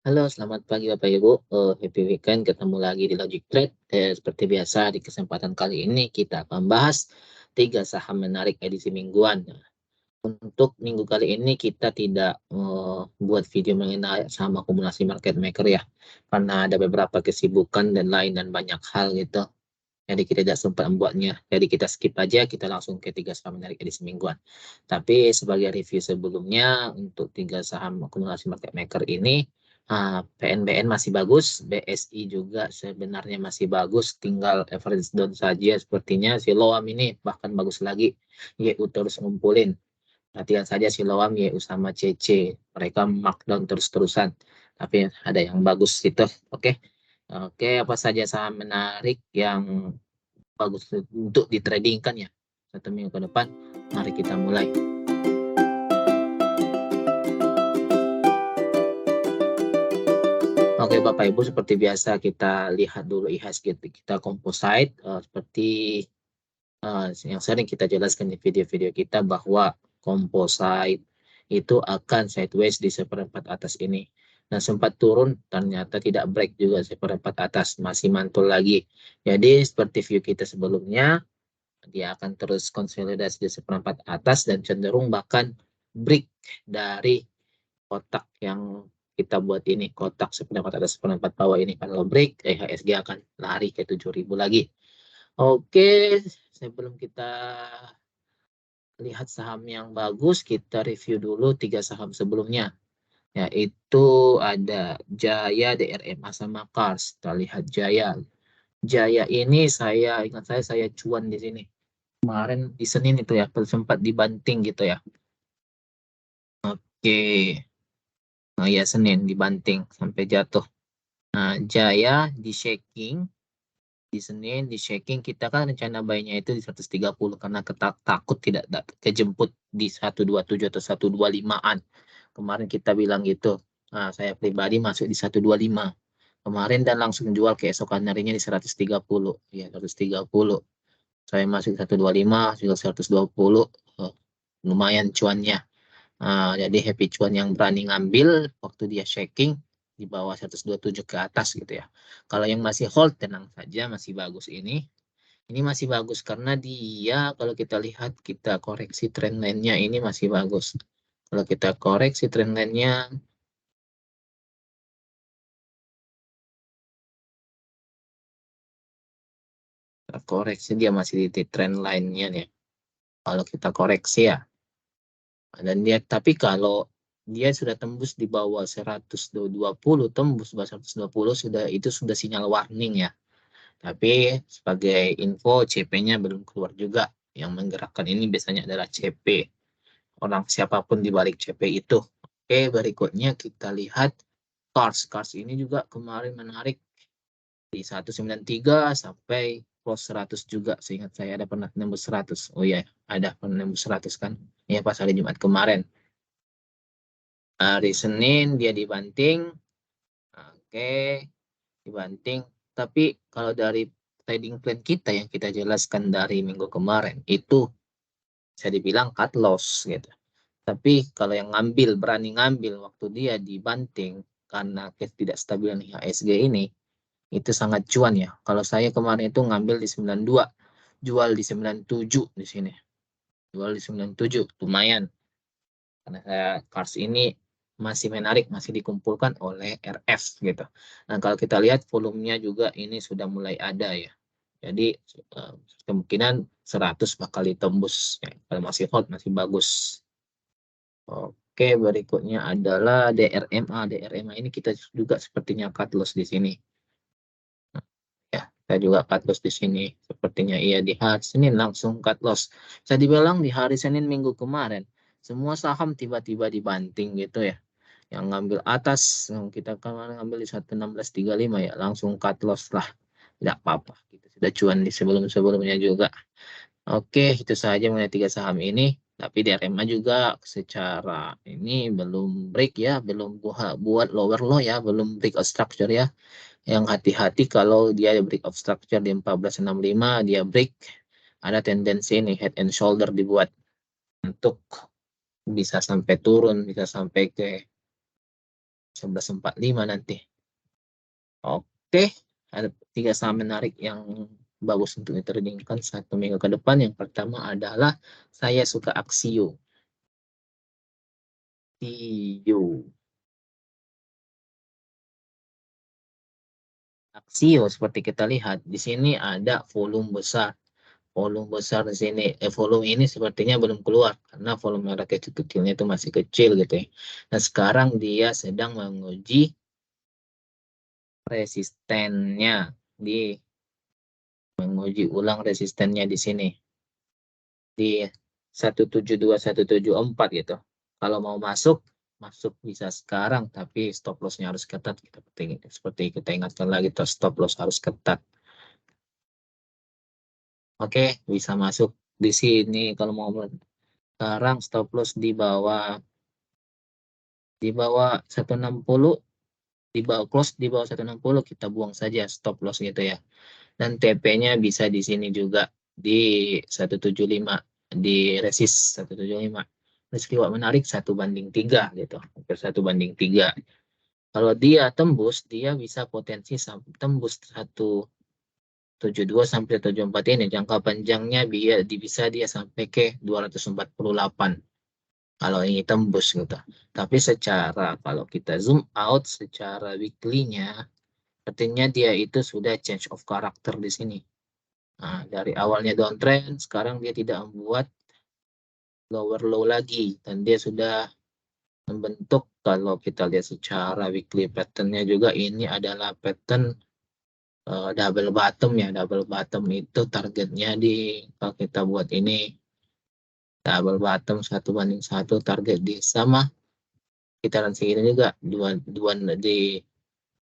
Halo, selamat pagi Bapak Ibu. Happy weekend. Ketemu lagi di Logic Trade. Seperti biasa, di kesempatan kali ini kita akan bahas 3 saham menarik edisi mingguan. Untuk minggu kali ini kita tidak buat video mengenai saham akumulasi market maker ya, karena ada beberapa kesibukan dan lain dan banyak hal gitu. Jadi kita tidak sempat membuatnya. Jadi kita skip aja, kita langsung ke 3 saham menarik edisi mingguan. Tapi sebagai review sebelumnya, untuk 3 saham akumulasi market maker ini, PNBN masih bagus, BSI juga sebenarnya masih bagus, tinggal average down saja sepertinya. Siloam ini bahkan bagus lagi, YU terus ngumpulin. Perhatikan saja Siloam, YU sama CC, mereka markdown terus-terusan. Tapi ada yang bagus gitu, oke. Oke, apa saja saham menarik yang bagus untuk ditradingkan ya 1 minggu ke depan? Mari kita mulai. Oke Bapak Ibu, seperti biasa kita lihat dulu IHSG kita composite, seperti yang sering kita jelaskan di video-video kita bahwa composite itu akan sideways di seperempat atas ini. Nah, sempat turun, ternyata tidak break juga seperempat atas, masih mantul lagi. Jadi seperti view kita sebelumnya, dia akan terus konsolidasi di seperempat atas dan cenderung bahkan break dari kotak yang kita buat ini, kotak seperempat atas seperempat bawah ini. Kalau break, IHSG akan lari ke 7.000 lagi. Oke, sebelum kita lihat saham yang bagus, kita review dulu 3 saham sebelumnya, yaitu ada Jaya, DRMA, sama Kars. Kita lihat Jaya. Jaya ini ingat saya cuan di sini. Kemarin di Senin itu ya, sempat dibanting gitu ya. Oke, nah ya Senin dibanting sampai jatuh. Nah, Jaya di shaking, di Senin di shaking, kita kan rencana buy-nya itu di 130 karena takut tidak kejemput di 127 atau 125-an. Kemarin kita bilang gitu. Nah, saya pribadi masuk di 125 kemarin dan langsung jual keesokan harinya di 130. Ya, 130. Saya masuk 125, juga 120. Lumayan cuannya. Jadi happy cuan yang berani ngambil waktu dia shaking di bawah 127 ke atas gitu ya. Kalau yang masih hold, tenang saja, masih bagus ini. Ini masih bagus karena dia, kalau kita lihat, kita koreksi trend line-nya, ini masih bagus. Kalau kita koreksi trend line-nya, koreksi dia masih di trend line-nya nih. Kalau kita koreksi ya. Dan dia, tapi kalau dia sudah tembus di bawah 120, tembus bawah 120, itu sudah sinyal warning ya. Tapi sebagai info, CP-nya belum keluar juga. Yang menggerakkan ini biasanya adalah CP. Orang siapapun di balik CP itu. Oke, berikutnya kita lihat Kars. Kars ini juga kemarin menarik di 193 sampai close 100 juga. Seingat saya ada pernah nembus 100. Oh iya, ada pernah nembus 100 kan. Iya, pas hari Jumat kemarin. Hari Senin dia dibanting. Oke, dibanting. Tapi kalau dari trading plan kita yang kita jelaskan dari minggu kemarin, itu bisa dibilang cut loss gitu. Tapi kalau yang berani ngambil waktu dia dibanting karena ketidakstabilan IHSG ini, itu sangat cuan ya. Kalau saya kemarin itu ngambil di 92, jual di 97 di sini. Jual di 97, lumayan. Karena Kars ini masih menarik, masih dikumpulkan oleh RF gitu. Nah, kalau kita lihat volumenya juga ini sudah mulai ada ya. Jadi kemungkinan 100 bakal ditembus. Ya. Kalau masih hot, masih bagus. Oke, berikutnya adalah DRMA. DRMA ini kita juga sepertinya cut loss di sini. Ya, saya juga cut loss di sini. Sepertinya iya di hari Senin langsung cut loss. Saya dibilang di hari Senin minggu kemarin, semua saham tiba-tiba dibanting gitu ya. Yang ngambil atas, yang kita kemarin ngambil di 11635 ya, langsung cut loss lah. Tidak apa-apa. Kita sudah cuan di sebelum-sebelumnya juga. Oke, itu saja mengenai 3 saham ini. Tapi di RMA juga secara ini belum break ya, belum buat lower low ya, belum break of structure ya. Yang hati-hati kalau dia break of structure di 1465, dia break, ada tendensi ini head and shoulder dibuat untuk bisa sampai turun, bisa sampai ke 11.45 nanti. Oke, ada 3 saham menarik yang bagus untuk ditradingkan 1 minggu ke depan. Yang pertama adalah saya suka Aksio. Aksio seperti kita lihat di sini ada volume besar. Volume besar di sini, volume ini sepertinya belum keluar karena volume merah kecil-kecilnya itu masih kecil gitu ya. Nah, sekarang dia sedang menguji resistennya menguji ulang resistennya di sini di 172 174 gitu. Kalau mau masuk bisa sekarang, tapi stop loss-nya harus ketat. Seperti kita ingatkan lagi, stop loss harus ketat. Oke, bisa masuk di sini kalau mau. Sekarang stop loss di bawah 160, di bawah close di bawah 160 kita buang saja stop loss gitu ya. Dan TP-nya bisa di sini juga di 175, di resist 175. Risk menarik 1/3 gitu, hampir 1/3. Kalau dia tembus, dia bisa potensi tembus 172 sampai 74 ini. Jangka panjangnya bisa dia sampai ke 248. Kalau ini tembus gitu. Tapi kalau kita zoom out secara weekly-nya, artinya dia itu sudah change of character di sini. Nah, dari awalnya downtrend, sekarang dia tidak membuat lower low lagi, dan dia sudah membentuk. Kalau kita lihat secara weekly pattern-nya juga, ini adalah pattern double bottom ya. Double bottom itu targetnya kalau kita buat ini double bottom 1/1, target di sama kitaran segini juga di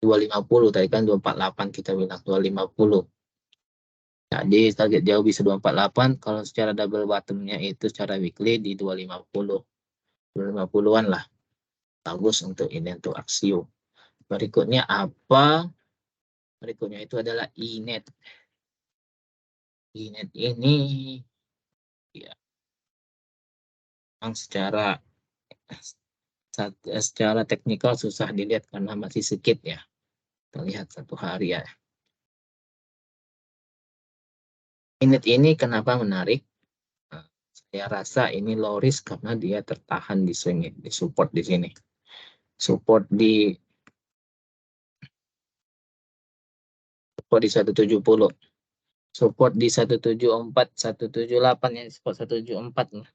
250. Tadi kan 248 kita bilang 250. Jadi target jauh bisa 248. Kalau secara double bottomnya itu secara weekly di 250. 250-an lah. Bagus untuk ini, untuk Aksio. Berikutnya apa? Berikutnya itu adalah INET. INET ini ya, memang secara teknikal susah dilihat karena masih sedikit ya. Kita lihat 1 hari ya. INET ini kenapa menarik? Saya rasa ini low risk karena dia tertahan di sini, di support di sini. Support di 170. Support di 174, 178 ya, support 174.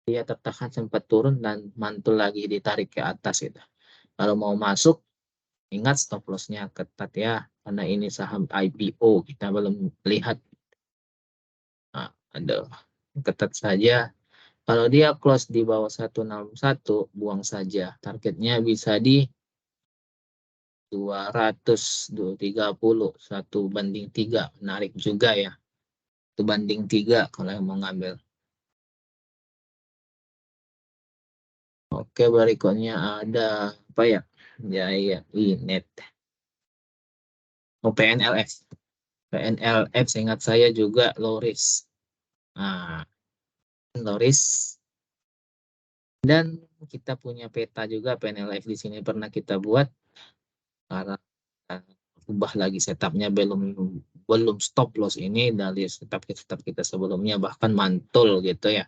Dia tertahan sempat turun dan mantul lagi ditarik ke atas gitu. Kalau mau masuk, ingat stop loss-nya ketat ya, karena ini saham IPO, kita belum lihat. Nah, ada ketat saja. Kalau dia close di bawah 161, buang saja. Targetnya bisa di 230, 1/3. Menarik juga ya. 1/3 kalau yang mau ngambil. Oke, berikutnya ada apa ya? Ya, INET. PNLF. PNLF seingat saya juga low risk. Nah, low risk. Dan kita punya peta juga PNLF di sini pernah kita buat. Karena ubah lagi setupnya, belum stop loss ini dari setup kita sebelumnya, bahkan mantul gitu ya.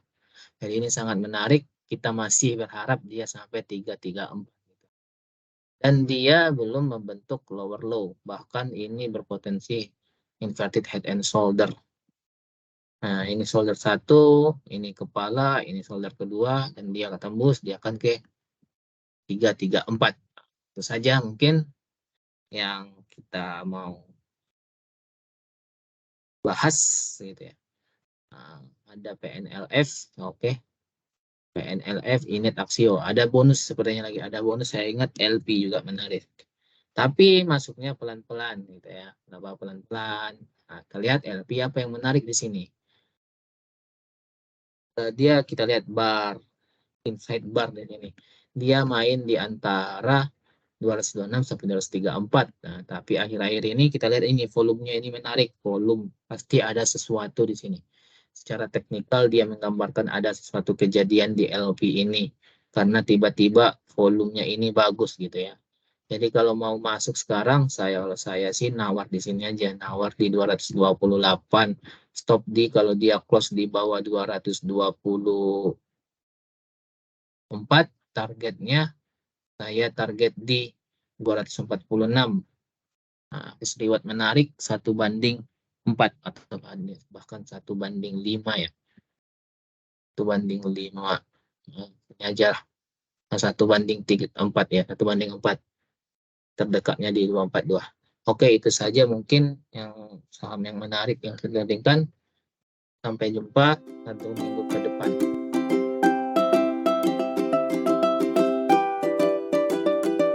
Jadi ini sangat menarik. Kita masih berharap dia sampai 334. Dan dia belum membentuk lower low. Bahkan ini berpotensi inverted head and shoulder. Nah, ini shoulder 1, ini kepala, ini shoulder kedua, dan dia akan tembus, dia akan ke 334. Itu saja mungkin yang kita mau bahas gitu ya. Nah, ada PNLF, oke. PNLF, INET, Aksio. Ada bonus sepertinya lagi, ada bonus. Saya ingat LP juga menarik. Tapi masuknya pelan-pelan gitu ya. Kenapa pelan-pelan? Nah, kita lihat LP apa yang menarik di sini. Kita lihat inside bar di sini. Dia main di antara 226 sampai 234. Nah, tapi akhir-akhir ini kita lihat ini volumenya ini menarik. Volume pasti ada sesuatu di sini. Secara teknikal dia menggambarkan ada sesuatu kejadian di LP ini karena tiba-tiba volumenya ini bagus gitu ya. Jadi kalau mau masuk sekarang, saya sih nawar di sini aja, nawar di 228. Stop di kalau dia close di bawah 224, targetnya saya target di 246. Nah, reward menarik 1/4 atau bahkan 1/5 ya. 1/5. Nah, ini aja lah. 1/4 ya, 1/4. Terdekatnya di 242. Oke, itu saja mungkin yang saham yang menarik yang kita inginkan. Sampai jumpa 1 minggu ke depan.